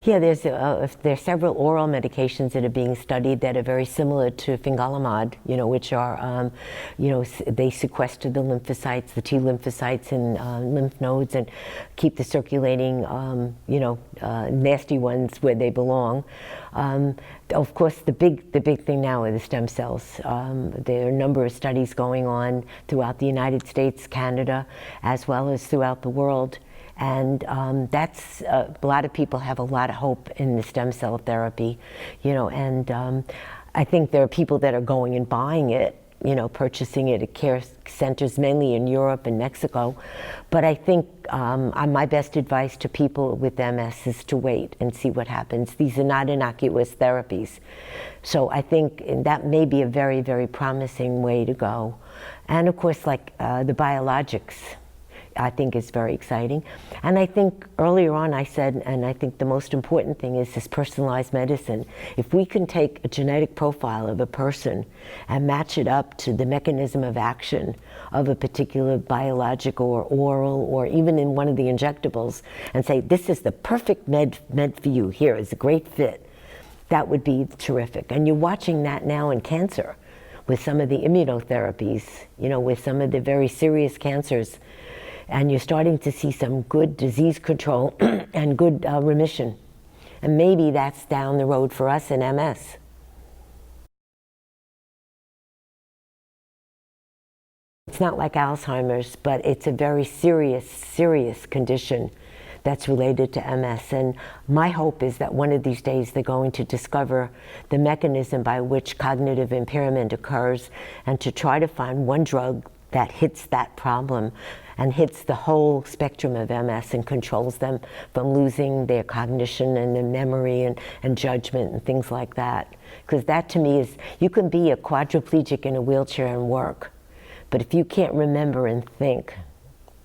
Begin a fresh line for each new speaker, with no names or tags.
Yeah, there's several oral medications that are being studied that are very similar to fingolimod, which are, they sequester the lymphocytes, the T lymphocytes in lymph nodes and keep the circulating, nasty ones where they belong. Of course, the big thing now are the stem cells. There are a number of studies going on throughout the United States, Canada, as well as throughout the world. And that's a lot of people have a lot of hope in the stem cell therapy, and I think there are people that are going and buying it, purchasing it at care centers, mainly in Europe and Mexico. But I think my best advice to people with MS is to wait and see what happens. These are not innocuous therapies. So I think that may be a very, very promising way to go. And of course, like the biologics, I think is very exciting. And I think earlier on I said, and I think the most important thing is this personalized medicine. If we can take a genetic profile of a person and match it up to the mechanism of action of a particular biological or oral or even in one of the injectables and say, this is the perfect med for you, here is a great fit, that would be terrific. And you're watching that now in cancer with some of the immunotherapies, with some of the very serious cancers. And you're starting to see some good disease control and good remission. And maybe that's down the road for us in MS. It's not like Alzheimer's, but it's a very serious condition that's related to MS. And my hope is that one of these days they're going to discover the mechanism by which cognitive impairment occurs and to try to find one drug that hits that problem and hits the whole spectrum of MS and controls them from losing their cognition and their memory and judgment and things like that. Because that to me is, you can be a quadriplegic in a wheelchair and work, but if you can't remember and think,